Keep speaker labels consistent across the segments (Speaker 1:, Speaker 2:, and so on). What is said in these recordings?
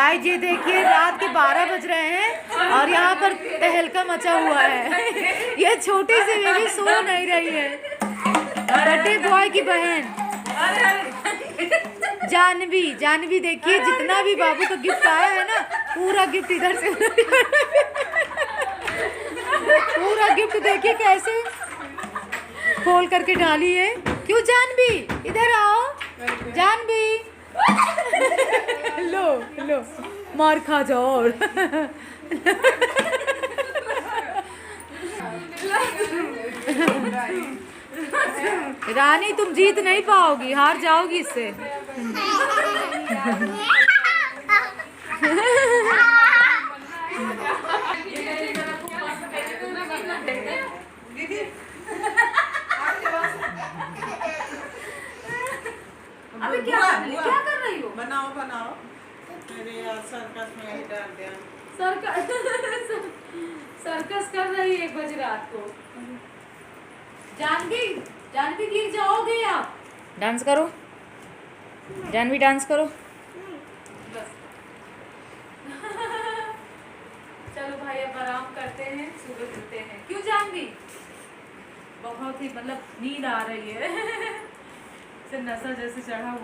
Speaker 1: Guys ये देखिए रात के 12 बज रहे हैं और यहाँ पर तहलका मचा हुआ है। ये छोटी सी बेबी सो नहीं रही है। बर्थडे बॉय की बहन जानवी देखिए जितना भी बाबू का गिफ्ट आया है ना, पूरा गिफ्ट इधर से पूरा गिफ्ट देखिए कैसे खोल करके डाली है। क्यों जानवी, इधर आओ जानवी। लो लो मार खा जाओ और रानी तुम जीत नहीं पाओगी, हार जाओगी इससे। अबे क्या कर रही हो?
Speaker 2: बनाओ मेरे यार सर्कस में ही डाल दिया।
Speaker 1: सर्कस कर रही है 1 बजे रात को। जानवी गिर जाओगे आप। डांस करो जानवी, डांस करो। बस चलो भाई अब आराम करते हैं, सुबह उठते हैं। क्यों जानवी? बहुत ही मतलब नींद आ रही है। नशा जैसे चढ़ा हुआ।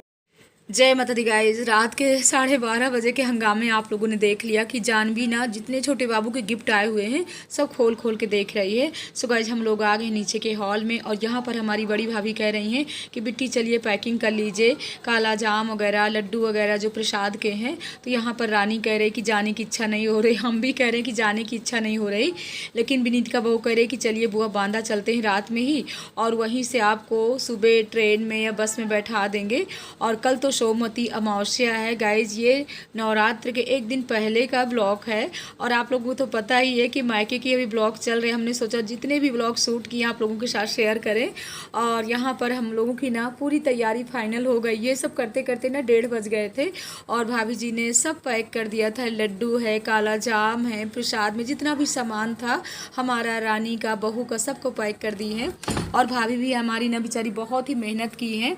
Speaker 1: जय माता दी गाइज, रात के 12:30 बजे के हंगामे आप लोगों ने देख लिया कि जानवी ना जितने छोटे बाबू के गिफ्ट आए हुए हैं सब खोल के देख रही है। सो गाइज हम लोग आ गए नीचे के हॉल में और यहाँ पर हमारी बड़ी भाभी कह रही हैं कि बिट्टी चलिए पैकिंग कर लीजिए, काला जाम वगैरह लड्डू वगैरह जो प्रसाद के हैं। तो यहाँ पर रानी कह रही कि जाने की इच्छा नहीं हो रही, हम भी कह रहे हैं कि जाने की इच्छा नहीं हो रही, लेकिन विनीत का बहू कह रहे कि चलिए बुआ बांदा चलते हैं रात में ही और वहीं से आपको सुबह ट्रेन में या बस में बैठा देंगे। और कल तो सोमवती अमावस्या है गाइज, ये नवरात्र के 1 दिन पहले का ब्लॉग है और आप लोगों को तो पता ही है कि मायके की अभी ब्लॉग चल रहे हैं। हमने सोचा जितने भी ब्लॉग शूट किए आप लोगों के साथ शेयर करें। और यहाँ पर हम लोगों की ना पूरी तैयारी फाइनल हो गई। ये सब करते करते ना 1:30 बज गए थे और भाभी जी ने सब पैक कर दिया था। लड्डू है, काला जाम है, प्रसाद में जितना भी सामान था हमारा, रानी का, बहू का, सबको पैक कर दी है। और भाभी भी हमारी ना बेचारी बहुत ही मेहनत की है।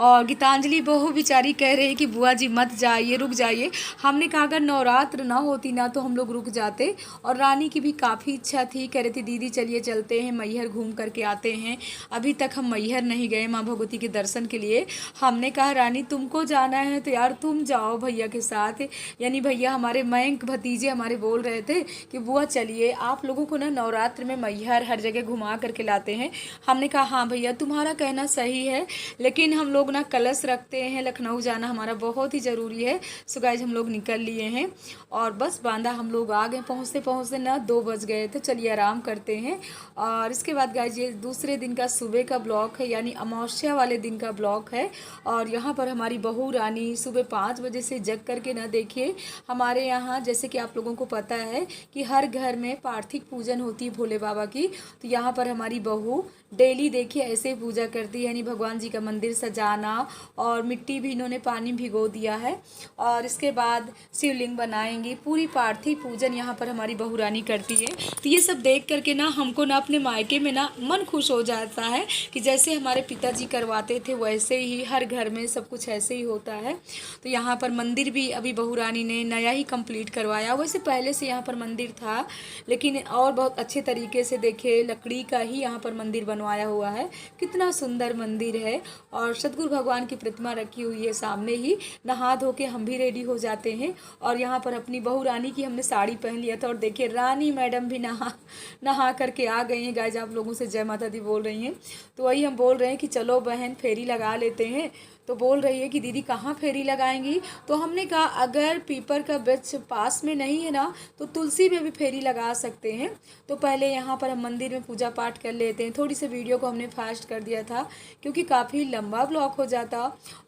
Speaker 1: और गीतांजलि बहू बेचारी कह रही है कि बुआ जी मत जाइए, रुक जाइए। हमने कहा अगर नवरात्र ना होती ना तो हम लोग रुक जाते। और रानी की भी काफ़ी इच्छा थी, कह रही थी दीदी चलिए चलते हैं मैहर घूम करके आते हैं। अभी तक हम मैहर नहीं गए माँ भगवती के दर्शन के लिए। हमने कहा रानी तुमको जाना है तो यार तुम जाओ भैया के साथ। यानी भैया हमारे मयंक भतीजे हमारे बोल रहे थे कि बुआ चलिए आप लोगों को ना नवरात्र में मैहर हर जगह घुमा करके लाते हैं। हमने कहा हाँ भैया तुम्हारा कहना सही है, लेकिन हम लोग ना कलश रखते हैं, लखनऊ जाना हमारा बहुत ही ज़रूरी है। सो गाइज हम लोग निकल लिए हैं और बस बांदा हम लोग आ गए। पहुँचते ना 2 बज गए थे। चलिए आराम करते हैं। और इसके बाद गाइज ये दूसरे दिन का सुबह का ब्लॉग है, यानी अमावस्या वाले दिन का ब्लॉग है। और यहाँ पर हमारी बहू रानी सुबह 5 बजे से जग करके ना देखिए, हमारे यहाँ जैसे कि आप लोगों को पता है कि हर घर में पार्थिव पूजन होती है भोले बाबा की। तो यहाँ पर हमारी बहू डेली देखिए ऐसे पूजा करती है, यानी भगवान जी का मंदिर सजाना और मिट्टी भी इन्होंने पानी भिगो दिया है। और इसके बाद शिवलिंग बनाएंगी, पूरी पार्थिव पूजन यहाँ पर हमारी बहू रानी करती है। तो ये सब देख करके ना हमको ना अपने मायके में ना मन खुश हो जाता है कि जैसे हमारे पिताजी करवाते थे वैसे ही हर घर में सब कुछ ऐसे ही होता है। तो यहाँ पर मंदिर भी अभी बहू रानी ने नया ही कंप्लीट करवाया। वैसे पहले से यहाँ पर मंदिर था, लेकिन और बहुत अच्छे तरीके से देखिए लकड़ी का ही यहाँ पर मंदिर बनवाया हुआ है। कितना सुंदर मंदिर है। और सतगुरु भगवान की प्रतिमा रखी हुई है सामने ही। नहा धो के हम भी रेडी हो जाते हैं और यहाँ पर अपनी बहू रानी की हमने साड़ी पहन लिया था। और देखिए रानी मैडम भी नहा करके आ गई हैं। गाइज आप लोगों से जय माता दी बोल रही हैं। तो वही हम बोल रहे हैं कि चलो बहन फेरी लगा लेते हैं। तो बोल रही है कि दीदी कहाँ फेरी लगाएंगी। तो हमने कहा अगर पीपर का वृक्ष पास में नहीं है ना तो तुलसी में भी फेरी लगा सकते हैं। तो पहले यहाँ पर हम मंदिर में पूजा पाठ कर लेते हैं। थोड़ी सी वीडियो को हमने फास्ट कर दिया था क्योंकि काफ़ी लंबा ब्लॉग हो जाता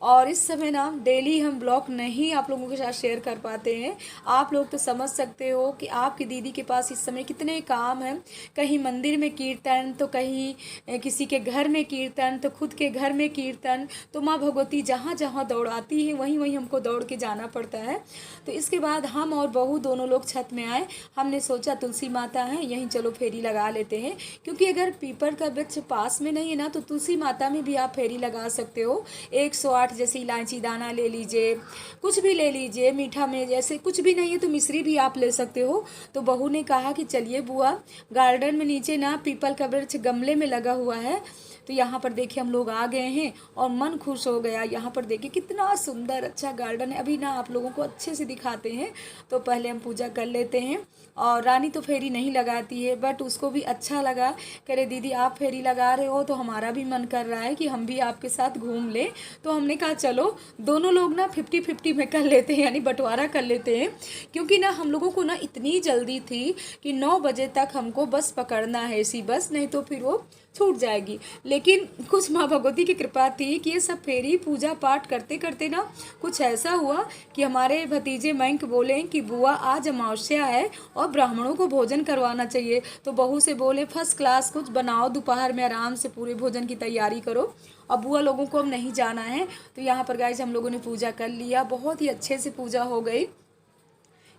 Speaker 1: और इस समय ना डेली हम ब्लॉग नहीं आप लोगों के साथ शेयर कर पाते हैं। आप लोग तो समझ सकते हो कि आपकी दीदी के पास इस समय कितने काम हैं। कहीं मंदिर में कीर्तन, तो कहीं किसी के घर में कीर्तन, तो खुद के घर में कीर्तन। तो माँ भगवती
Speaker 3: भगवती जहाँ जहाँ दौड़ाती है वहीं वहीं हमको दौड़ के जाना पड़ता है। तो इसके बाद हम और बहू दोनों लोग छत में आए। हमने सोचा तुलसी माता है यहीं चलो फेरी लगा लेते हैं, क्योंकि अगर पीपल का वृक्ष पास में नहीं है ना तो तुलसी माता में भी आप फेरी लगा सकते हो। 108 जैसे इलायची दाना ले लीजिए, कुछ भी ले लीजिए, मीठा में जैसे कुछ भी नहीं है तो मिश्री भी आप ले सकते हो। तो बहू ने कहा कि चलिए बुआ, गार्डन में नीचे ना पीपल का वृक्ष गमले में लगा हुआ है, तो यहाँ पर देखिए हम लोग आ गए हैं और मन खुश हो गया। यहाँ पर देखिए कितना सुंदर अच्छा गार्डन है। अभी ना आप लोगों को अच्छे से दिखाते हैं। तो पहले हम पूजा कर लेते हैं। और रानी तो फेरी नहीं लगाती है, बट उसको भी अच्छा लगा, कह रहे दीदी आप फेरी लगा रहे हो तो हमारा भी मन कर रहा है कि हम भी आपके साथ घूम लें। तो हमने कहा चलो दोनों लोग ना 50-50 में कर लेते हैं, यानी बंटवारा कर लेते हैं। क्योंकि ना हम लोगों को ना इतनी जल्दी थी कि 9 बजे तक हमको बस पकड़ना है, ऐसी बस, नहीं तो फिर वो छूट जाएगी। लेकिन कुछ माँ भगवती की कृपा थी कि ये सब फेरी पूजा पाठ करते करते ना कुछ ऐसा हुआ कि हमारे भतीजे मयंक बोले कि बुआ आज अमावस्या है और ब्राह्मणों को भोजन करवाना चाहिए। तो बहू से बोले फर्स्ट क्लास कुछ बनाओ, दोपहर में आराम से पूरे भोजन की तैयारी करो। अब बुआ लोगों को अब नहीं जाना है। तो यहाँ पर गाइस हम लोगों ने पूजा कर लिया, बहुत ही अच्छे से पूजा हो गई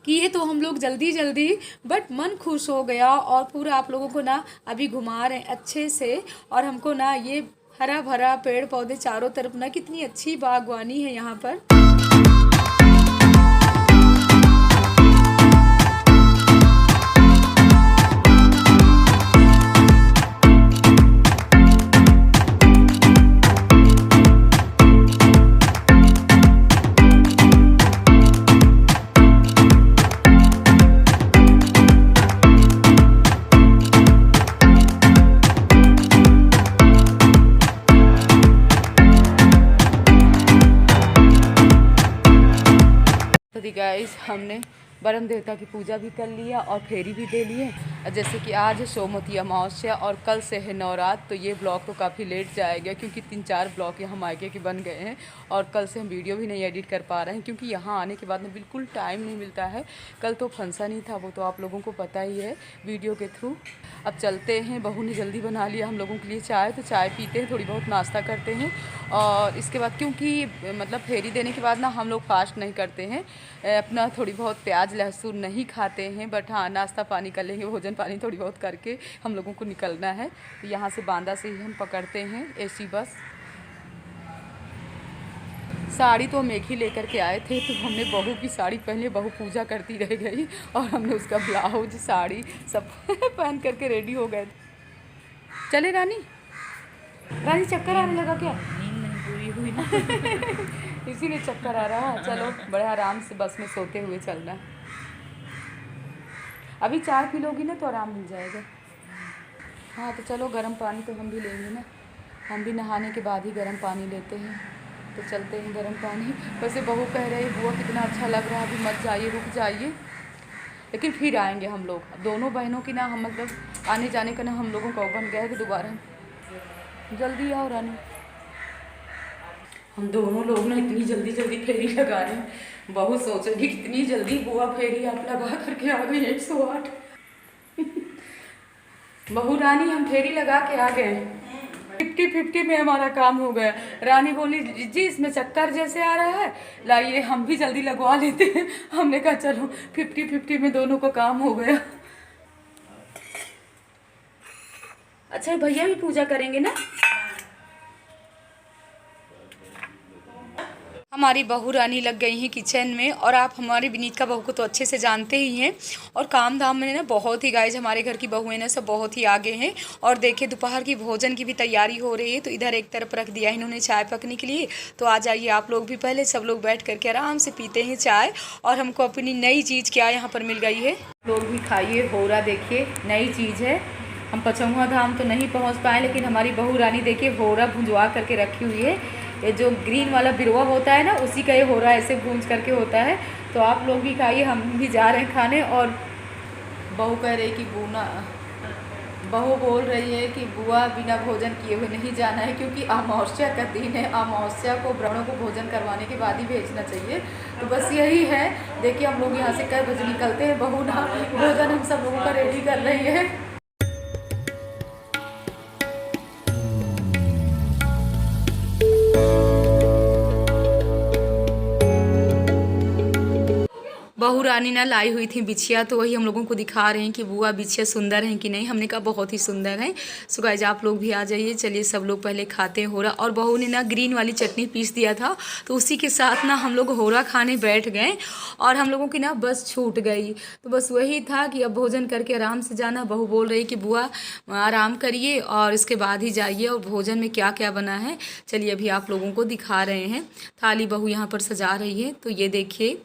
Speaker 3: कि ये तो हम लोग जल्दी जल्दी, बट मन खुश हो गया। और पूरा आप लोगों को ना अभी घुमा रहे हैं अच्छे से। और हमको ना ये हरा भरा पेड़ पौधे चारों तरफ ना, कितनी अच्छी बागवानी है यहाँ पर। गाइस हमने ब्रह्म देवता की पूजा भी कर लिया और फेरी भी दे लिए। जैसे कि आज है सोमवती अमावस्या और कल से है नवरात्र। तो ये ब्लॉग तो काफ़ी लेट जाएगा क्योंकि 3-4 ब्लॉग यहाँ मायके के बन गए हैं और कल से हम वीडियो भी नहीं एडिट कर पा रहे हैं क्योंकि यहाँ आने के बाद में बिल्कुल टाइम नहीं मिलता है। कल तो फंक्शन ही था, वो तो आप लोगों को पता ही है वीडियो के थ्रू। अब चलते हैं, बहू ने जल्दी बना लिया हम लोगों के लिए चाय, तो चाय पीते हैं, थोड़ी बहुत नाश्ता करते हैं। और इसके बाद क्योंकि मतलब फेरी देने के बाद ना हम लोग फास्ट नहीं करते हैं, अपना थोड़ी बहुत प्याज लहसुन नहीं खाते हैं, बट हाँ नाश्ता पानी कर लेंगे, भोजन पानी थोड़ी बहुत करके हम लोगों को निकलना है। तो यहाँ से बांदा से ही हम पकड़ते हैं एसी बस। साड़ी तो हम एक ही लेकर के आए थे, तो हमने बहू की साड़ी पहले, बहू पूजा करती रह गई और हमने उसका ब्लाउज साड़ी सब पहन करके रेडी हो गए। चले रानी, रानी चक्कर आने लगा क्या?
Speaker 1: नींद नहीं पूरी हुई ना
Speaker 3: इसीलिए चक्कर आ रहा है। चलो बड़े आराम से बस में सोते हुए चलना। अभी चाय पी लोगी ना तो आराम मिल जाएगा। हाँ तो चलो गर्म पानी तो हम भी लेंगे ना, हम भी नहाने के बाद ही गर्म पानी लेते हैं। तो चलते हैं गर्म पानी। वैसे बहू कह रही बुआ कितना अच्छा लग रहा है, अभी मत जाइए रुक जाइए, लेकिन फिर आएंगे हम लोग। दोनों बहनों की ना हम मतलब आने जाने का ना हम लोगों का बन गया है कि दोबारा जल्दी आओ रानी। हम दोनों लोग ना इतनी जल्दी जल्दी फेरी लगा रहे हैं, बहू सोचेगी कितनी जल्दी बुआ फेरी आप लगा करके आ गई 108। बहू रानी हम फेरी लगा के आ गए, 50-50 में हमारा काम हो गया। रानी बोली जी इसमें चक्कर जैसे आ रहा है, लाइए हम भी जल्दी लगवा लेते हैं। हमने कहा चलो 50-50 में दोनों का काम हो गया। अच्छा भैया भी पूजा करेंगे ना। हमारी बहू रानी लग गई हैं किचन में, और आप हमारी विनीत का बहू को तो अच्छे से जानते ही हैं। और काम धाम में ना बहुत ही गाइज हमारे घर की बहुएं ना सब बहुत ही आगे हैं। और देखिए दोपहर की भोजन की भी तैयारी हो रही है, तो इधर एक तरफ रख दिया इन्होंने चाय पकने के लिए। तो आ जाइए आप लोग भी, पहले सब लोग बैठ करके आराम से पीते हैं चाय। और हमको अपनी नई चीज़ क्या यहाँ पर मिल गई है, लोग भी खाइए। होरा देखिए नई चीज़ है। हम पचौहा धाम तो नहीं पहुँच पाए, लेकिन हमारी बहू रानी देखिए होरा भुंजवा करके रखी हुई है। ये जो ग्रीन वाला बिरवा होता है ना, उसी का ये हो रहा है, ऐसे भूंज करके होता है। तो आप लोग भी खाइए, हम भी जा रहे हैं खाने। और बहू कह रही कि बहू बोल रही है कि बुआ बिना भोजन किए हुए नहीं जाना है, क्योंकि अमावस्या का दिन है, अमावस्या को ब्राह्मणों को भोजन करवाने के बाद ही भेजना चाहिए। तो बस यही है। देखिए हम लोग यहाँ से कई बजे निकलते हैं, बहू ना भोजन हम सब लोगों का रेडी कर रही है। बहू रानी ना लाई हुई थी बिछिया, तो वही हम लोगों को दिखा रहे हैं कि बुआ बिछिया सुंदर है कि नहीं। हमने कहा बहुत ही सुंदर है। सो गाइस आप लोग भी आ जाइए। चलिए सब लोग पहले खाते हैं होरा, और बहू ने ना ग्रीन वाली चटनी पीस दिया था, तो उसी के साथ ना हम लोग होरा खाने बैठ गए और हम लोगों की ना बस छूट गई। तो बस वही था कि अब भोजन करके आराम से जाना। बहू बोल रही कि बुआ आराम करिए और इसके बाद ही जाइए। और भोजन में क्या क्या बना है चलिए अभी आप लोगों को दिखा रहे हैं। थाली बहू यहाँ पर सजा रही है। तो ये देखिए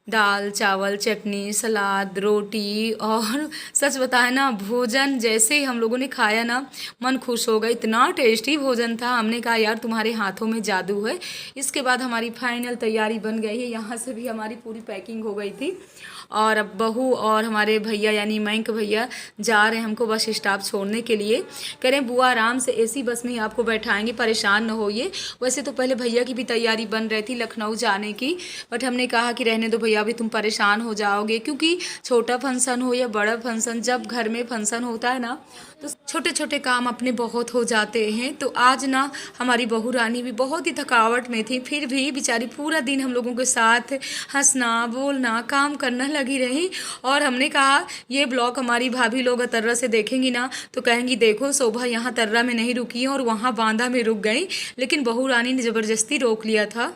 Speaker 3: दाल चावल चटनी सलाद रोटी, और सच बताए ना भोजन जैसे ही हम लोगों ने खाया ना मन खुश हो गया। इतना टेस्टी भोजन था, हमने कहा यार तुम्हारे हाथों में जादू है। इसके बाद हमारी फाइनल तैयारी बन गई है। यहाँ से भी हमारी पूरी पैकिंग हो गई थी, और अब बहू और हमारे भैया यानी मयंक भैया जा रहे हैं हमको बस स्टॉप छोड़ने के लिए। कह रहे हैं बुआ आराम से एसी बस में ही आपको बैठाएंगे, परेशान न होइए। वैसे तो पहले भैया की भी तैयारी बन रही थी लखनऊ जाने की, बट हमने कहा कि रहने दो भैया, अभी तुम परेशान हो जाओगे। क्योंकि छोटा फंक्शन हो या बड़ा फंक्शन, जब घर में फंक्शन होता है ना तो छोटे छोटे काम अपने बहुत हो जाते हैं। तो आज ना हमारी बहू रानी भी बहुत ही थकावट में थी, फिर भी बेचारी पूरा दिन हम लोगों के साथ हंसना बोलना काम करना लगी रही। और हमने कहा ये ब्लॉग हमारी भाभी लोग अतर्रा से देखेंगी ना तो कहेंगी देखो शोभा यहाँ तर्रा में नहीं रुकी है और वहाँ बांदा में रुक गई, लेकिन बहू रानी ने ज़बरदस्ती रोक लिया था।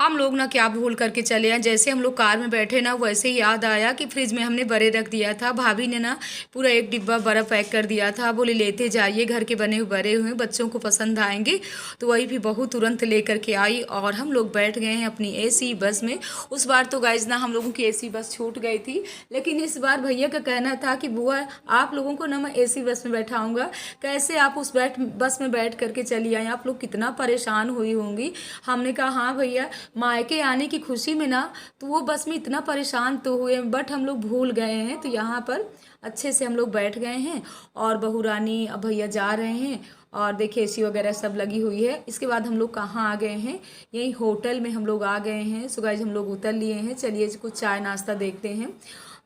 Speaker 3: हम लोग ना क्या भूल करके चले आए, जैसे हम लोग कार में बैठे ना वैसे ही याद आया कि फ्रिज में हमने बड़े रख दिया था। भाभी ने ना पूरा एक डिब्बा बर्फ़ पैक कर दिया था, बोले लेते जाइए, घर के बने हुए बड़े हुए बच्चों को पसंद आएंगे। तो वही भी बहू तुरंत लेकर के आई और हम लोग बैठ गए हैं अपनी एसी बस में। उस बार तो गाइज ना हम लोगों की एसी बस छूट गई थी, लेकिन इस बार भैया का कहना था कि बुआ आप लोगों को ना मैं एसी बस में बैठाऊँगा, कैसे आप उस बस में बैठ करके चली आई, आप लोग कितना परेशान हुई होंगी। हमने कहा हाँ भैया, मायके आने की खुशी में ना तो वो बस में इतना परेशान तो हुए, बट हम लोग भूल गए हैं। तो यहाँ पर अच्छे से हम लोग बैठ गए हैं और बहू रानी अब भैया जा रहे हैं। और देखिए एसी वगैरह सब लगी हुई है। इसके बाद हम लोग कहाँ आ गए हैं, यही होटल में हम लोग आ गए हैं। सो गाइस हम लोग उतर लिए हैं। चलिए कुछ चाय नाश्ता देखते हैं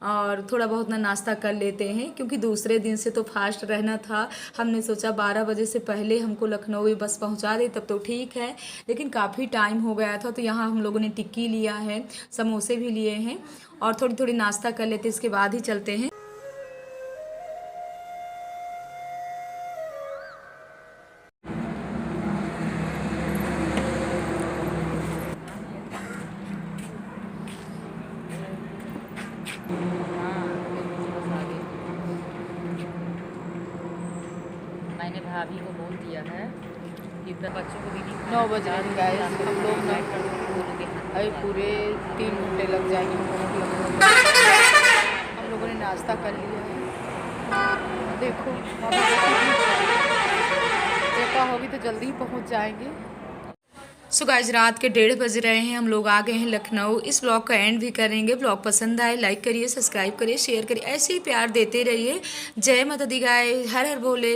Speaker 3: और थोड़ा बहुत ना नाश्ता कर लेते हैं, क्योंकि दूसरे दिन से तो फास्ट रहना था। हमने सोचा 12 बजे से पहले हमको लखनऊ बस पहुंचा दे तब तो ठीक है, लेकिन काफ़ी टाइम हो गया था। तो यहाँ हम लोगों ने टिक्की लिया है, समोसे भी लिए हैं और थोड़ी थोड़ी नाश्ता कर लेते, इसके बाद ही चलते हैं।
Speaker 4: मैंने भाभी को बोल दिया है कि बच्चों को भी
Speaker 2: 9 बज रहे हैं गाइस, हम लोग ना अभी पूरे 3 घंटे लग जाएंगे हम लोगों ने नाश्ता कर लिया है। देखो देखा होगी तो जल्दी ही पहुंच जाएंगे।
Speaker 3: सो गाइस रात के 1:30 बज रहे हैं, हम लोग आ गए हैं लखनऊ। इस ब्लॉग का एंड भी करेंगे। ब्लॉग पसंद आए लाइक करिए, सब्सक्राइब करिए, शेयर करिए, ऐसे ही प्यार देते रहिए। जय माता दी गाइस, हर हर बोले।